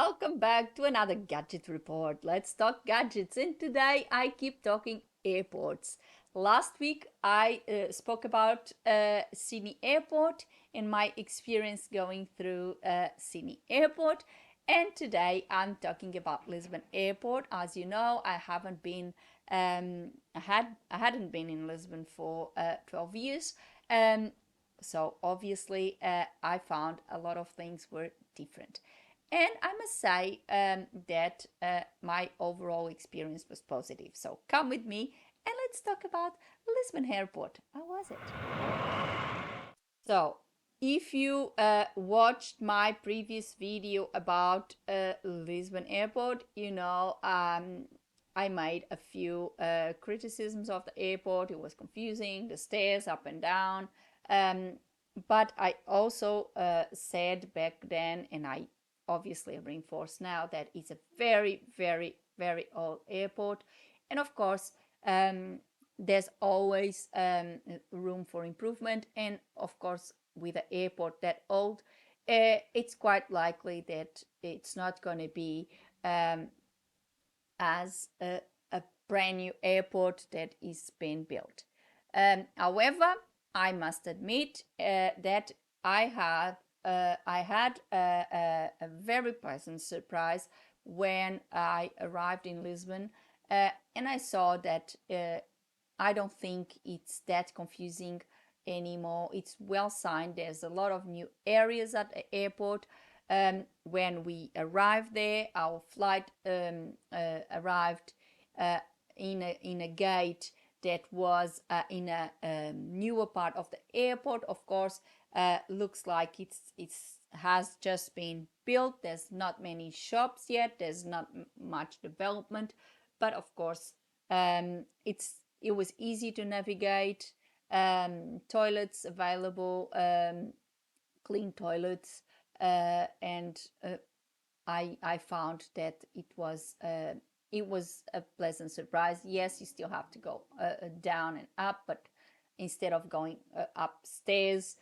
welcome back to another gadget report. Let's talk gadgets, and today I keep talking airports. Last week I spoke about Sydney Airport and my experience going through Sydney Airport, and today I'm talking about Lisbon Airport. As you know, I hadn't been in Lisbon for 12 years. Um, so obviously, I found a lot of things were different. And I must say that my overall experience was positive. So come with me and let's talk about Lisbon Airport. How was it? So, if you watched my previous video about Lisbon Airport, I made a few criticisms of the airport. It was confusing, the stairs up and down. Um, but I also said back then, and I obviously reinforce now, that it's a very, very, very old airport. And of course, um, there's always room for improvement. And of course, with an airport that old, it's quite likely that it's not going to be um, as a brand new airport that is being built. However, I must admit that I had a very pleasant surprise when I arrived in Lisbon, and I saw that I don't think it's that confusing anymore. It's well signed. There's a lot of new areas at the airport. When we arrived there, our flight arrived uh, in a gate that was in a newer part of the airport. Of course, looks like it's has just been built. There's not many shops yet. There's not much development, but of course, it was easy to navigate. Toilets available, clean toilets, and I found that it was a pleasant surprise. Yes, you still have to go down and up, but instead of going upstairs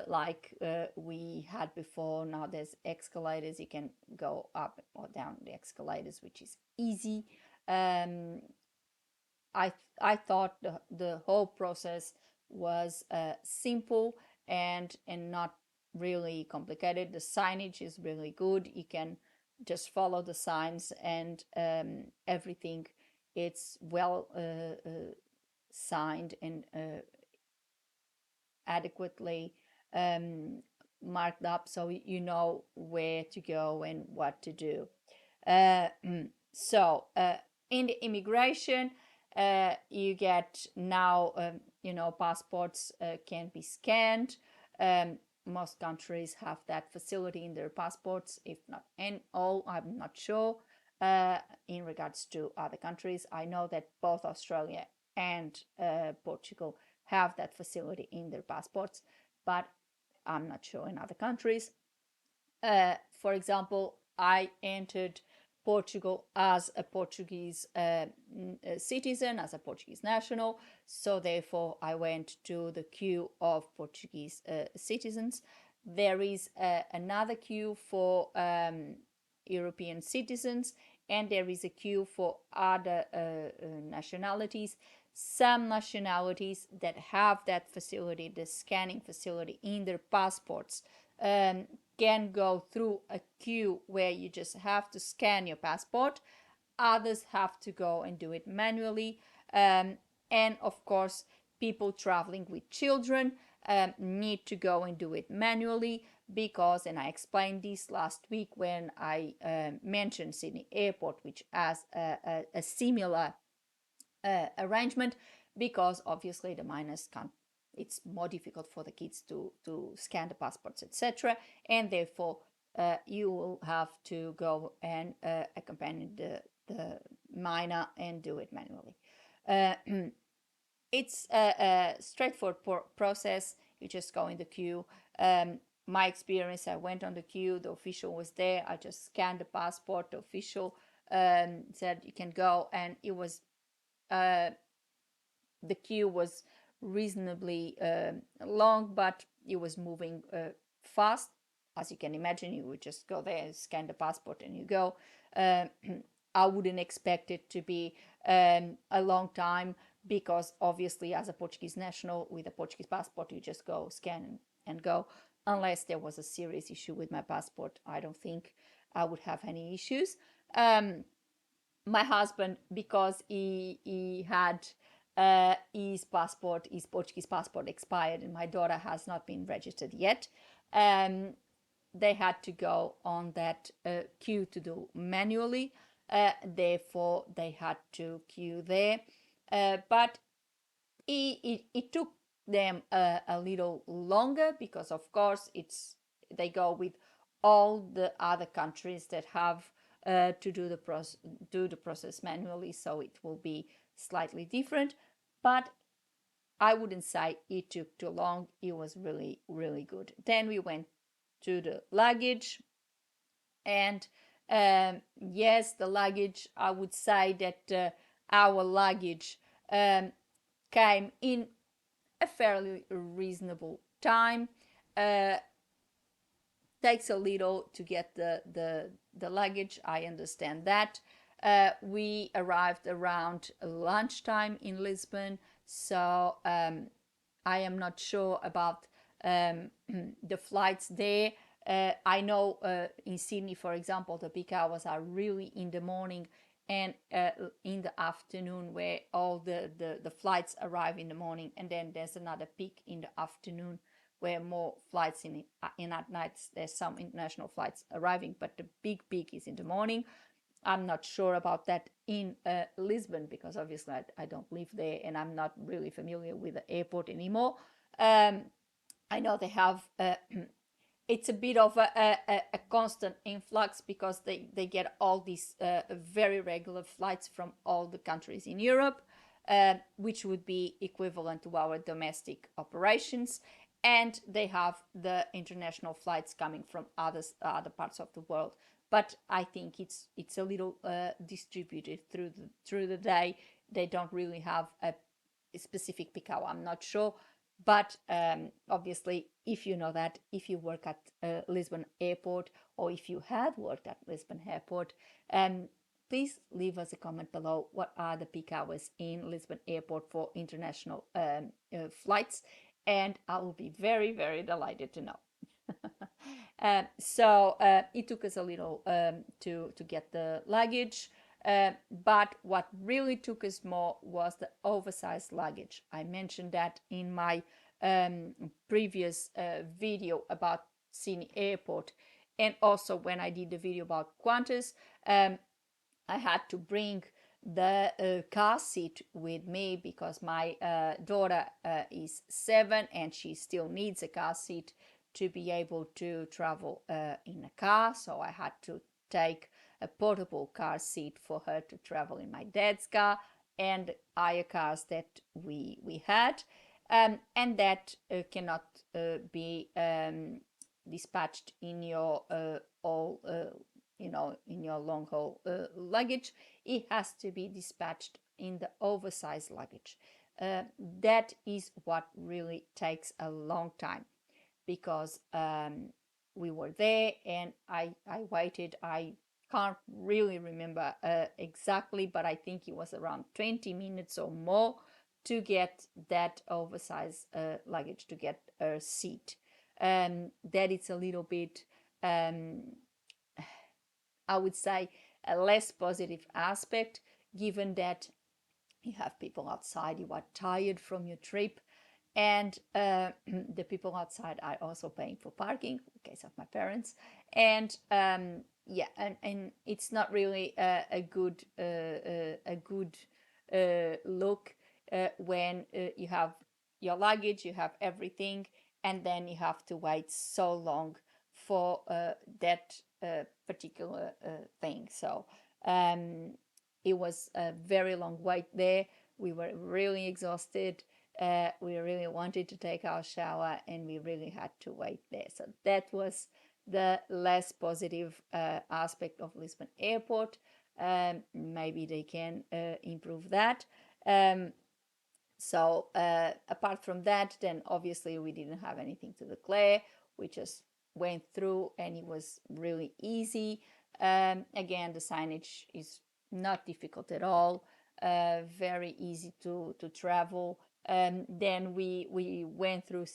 like we had before, now there's escalators. You can go up or down the escalators, which is easy. Um, I thought the whole process was simple and not really complicated. The signage is really good. You can just follow the signs and everything. It's well signed and adequately um, marked up, so you know where to go and what to do. Uh, so in the immigration, you get now, passports can be scanned. Most countries have that facility in their passports, if not in all, I'm not sure. In regards to other countries, I know that both Australia and Portugal have that facility in their passports, but I'm not sure in other countries. For example, I entered Portugal as a Portuguese citizen, as a Portuguese national. So therefore, I went to the queue of Portuguese citizens. There is another queue for European citizens, and there is a queue for other nationalities. Some nationalities that have that facility, the scanning facility in their passports, um, can go through a queue where you just have to scan your passport. Others have to go and do it manually. And of course, people traveling with children need to go and do it manually because, and I explained this last week when I mentioned Sydney Airport, which has a similar arrangement, because obviously the minors can't, it's more difficult for the kids to scan the passports, etc., and therefore you will have to go and accompany the minor and do it manually. uh, it's a straightforward process. You just go in the queue. My experience, I went on the queue, the official was there, I just scanned the passport, the official said you can go, and it was uh, the queue was reasonably long, but it was moving fast. as you can imagine, you would just go there, scan the passport, and you go. Uh, I wouldn't expect it to be a long time because obviously, as a Portuguese national with a Portuguese passport, you just go scan and go. Unless there was a serious issue with my passport, I don't think I would have any issues. Um, my husband, because he had his Portuguese passport expired, and my daughter has not been registered yet. Um, they had to go on that queue to do manually. Therefore, they had to queue there. But it took them a little longer because, of course, they go with all the other countries that have to do the process manually, so it will be slightly different. But I wouldn't say it took too long. It was really, really good. Then we went to the luggage, and yes, the luggage, I would say that our luggage came in a fairly reasonable time. Uh, Takes a little to get the luggage. I understand that. We arrived around lunchtime in Lisbon, so I am not sure about the flights there. I know in Sydney, for example, the peak hours are really in the morning and in the afternoon, where all the flights arrive in the morning, and then there's another peak in the afternoon where more flights in at nights. There's some international flights arriving, but the big peak is in the morning. I'm not sure about that in Lisbon because obviously I don't live there and I'm not really familiar with the airport anymore. Um, I know they have it's a bit of a constant influx because they get all these very regular flights from all the countries in Europe, which would be equivalent to our domestic operations. And they have the international flights coming from other parts of the world. But I think it's a little distributed through the day. They don't really have a specific peak hour. I'm not sure, but obviously, if you know that, if you work at Lisbon Airport or if you have worked at Lisbon Airport, please leave us a comment below. What are the peak hours in Lisbon Airport for international flights? And I will be very, very delighted to know. So it took us a little to get the luggage. But what really took us more was the oversized luggage. I mentioned that in my previous video about Sydney Airport, and also when I did the video about Qantas. I had to bring the car seat with me because my daughter is 7 and she still needs a car seat to be able to travel in a car. So I had to take a portable car seat for her to travel in my dad's car and other cars that we had. And that cannot be dispatched in your all in your long haul luggage. It has to be dispatched in the oversized luggage. That is what really takes a long time because we were there and I waited. I can't really remember exactly, but I think it was around 20 minutes or more to get that oversized luggage, to get a seat. That is a little bit I would say, a less positive aspect, given that you have people outside, you are tired from your trip, and the people outside are also paying for parking, in case of my parents. And yeah, and it's not really a good look when you have your luggage, you have everything, and then you have to wait so long for that particular thing. So it was a very long wait there. We were really exhausted. We really wanted to take our shower and we really had to wait there. So that was the less positive aspect of Lisbon Airport. Maybe they can improve that. So apart from that, then obviously we didn't have anything to declare. We just went through, and it was really easy. Again, the signage is not difficult at all, very easy to travel. Then we went through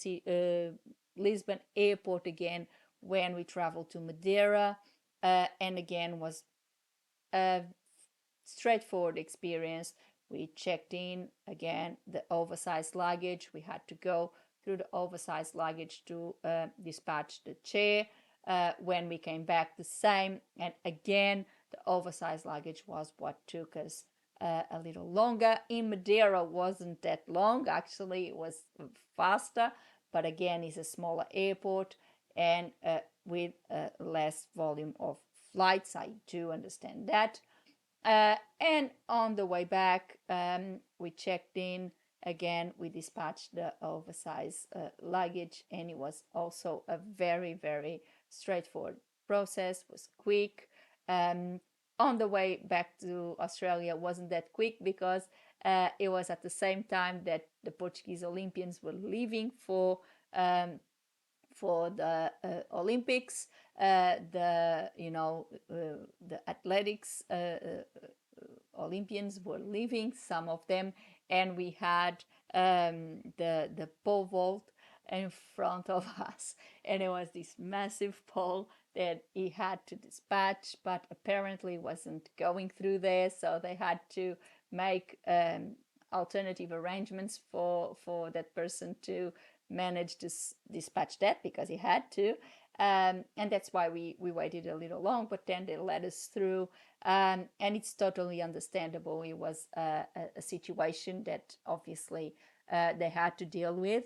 Lisbon Airport again when we traveled to Madeira, and again was a straightforward experience. We checked in again, the oversized luggage. We had to go through the oversized luggage to dispatch the chair. When we came back, the same. And again, the oversized luggage was what took us a little longer. In Madeira, wasn't that long. Actually, it was faster. But again, it's a smaller airport and with less volume of flights. I do understand that. And on the way back, we checked in again. We dispatched the oversized luggage, and it was also a very, very straightforward process. It was quick. On the way back to Australia, wasn't that quick because it was at the same time that the Portuguese Olympians were leaving for the Olympics. The athletics Olympians were leaving, some of them, and we had the pole vault in front of us, and it was this massive pole that he had to dispatch, but apparently wasn't going through there, so they had to make alternative arrangements for that person to manage to dispatch that because he had to. And that's why we waited a little long, but then they let us through. And it's totally understandable. It was a situation that obviously they had to deal with.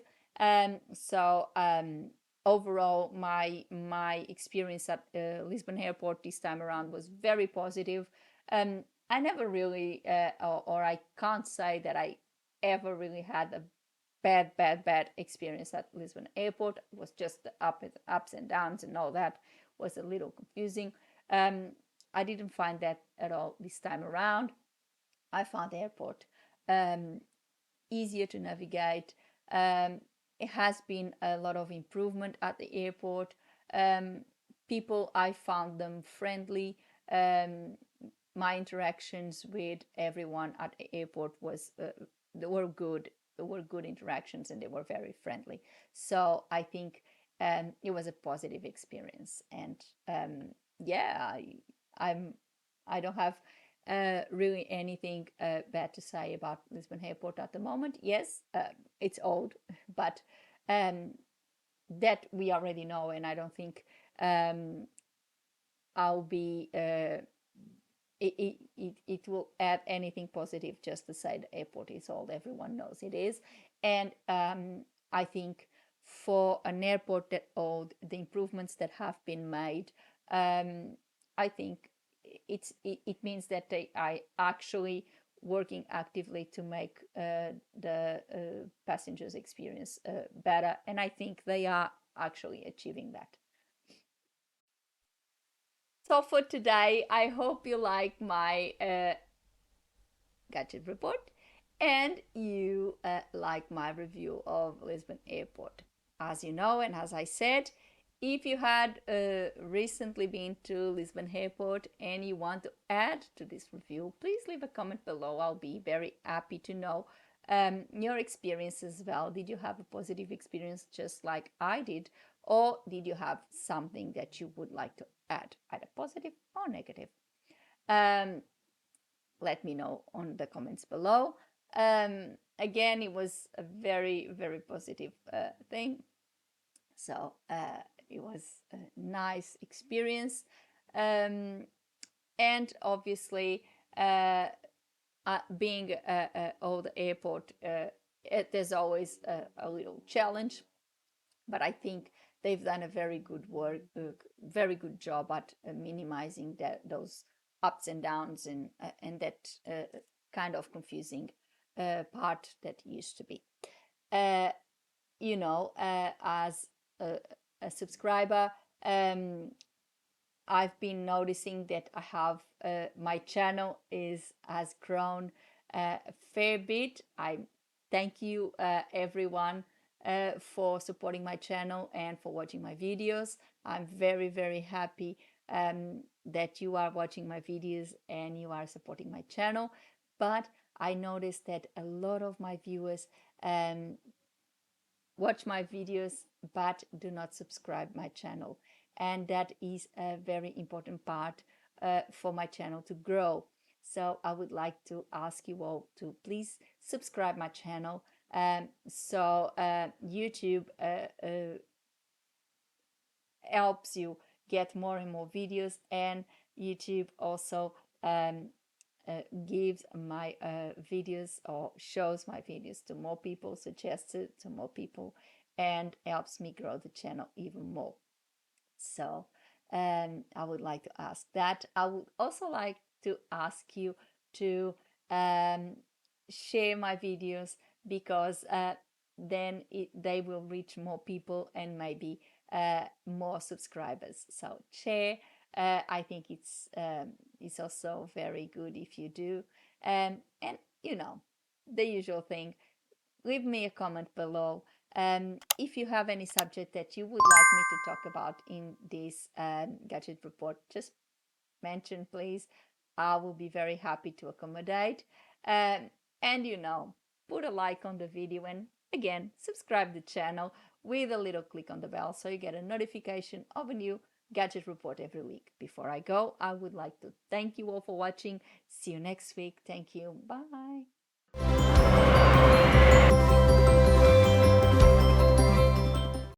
So overall, my experience at Lisbon Airport this time around was very positive. I never really, or I can't say that I ever really had a bad experience at Lisbon Airport. It was just the ups and downs and all that was a little confusing. I didn't find that at all this time around. I found the airport easier to navigate. It has been a lot of improvement at the airport. People, I found them friendly. My interactions with everyone at the airport were good. They were good interactions, and they were very friendly. So I think it was a positive experience. And yeah, I'm I don't have really anything bad to say about Lisbon Airport at the moment. Yes, it's old, but that we already know, and I don't think I'll be. It will add anything positive just to say the airport is old. Everyone knows it is. And I think for an airport that old, the improvements that have been made, I think it means that they are actually working actively to make the passengers experience better, and I think they are actually achieving that. So for today, I hope you like my gadget report and you like my review of Lisbon Airport. As you know, and as I said, if you had recently been to Lisbon Airport and you want to add to this review, please leave a comment below. I'll be very happy to know your experience as well. Did you have a positive experience just like I did? Or did you have something that you would like to add, either positive or negative? Um, Let me know on the comments below. Again, it was a very, very positive thing. So it was a nice experience. And obviously, being an old airport, there's always a little challenge, but I think they've done a very good work, very good job at minimizing those ups and downs and that kind of confusing part that used to be. Uh, as a subscriber, I've been noticing that I have my channel has grown a fair bit. I thank you everyone for supporting my channel and for watching my videos. I'm very, very happy that you are watching my videos and you are supporting my channel. But I noticed that a lot of my viewers um, watch my videos but do not subscribe my channel, and that is a very important part for my channel to grow. So I would like to ask you all to please subscribe my channel, so YouTube helps you get more and more videos, and YouTube also um, gives my videos or shows my videos to more people, suggests it to more people, and helps me grow the channel even more. So I would like to ask that. I would also like to ask you to um, share my videos, because then they will reach more people and maybe more subscribers. So share. I think it's also very good if you do. And you know, the usual thing, leave me a comment below. If you have any subject that you would like me to talk about in this gadget report, just mention, please. I will be very happy to accommodate. Um, and put a like on the video, and again, subscribe the channel with a little click on the bell so you get a notification of a new gadget report every week. Before I go, I would like to thank you all for watching. See you next week. Thank you. Bye.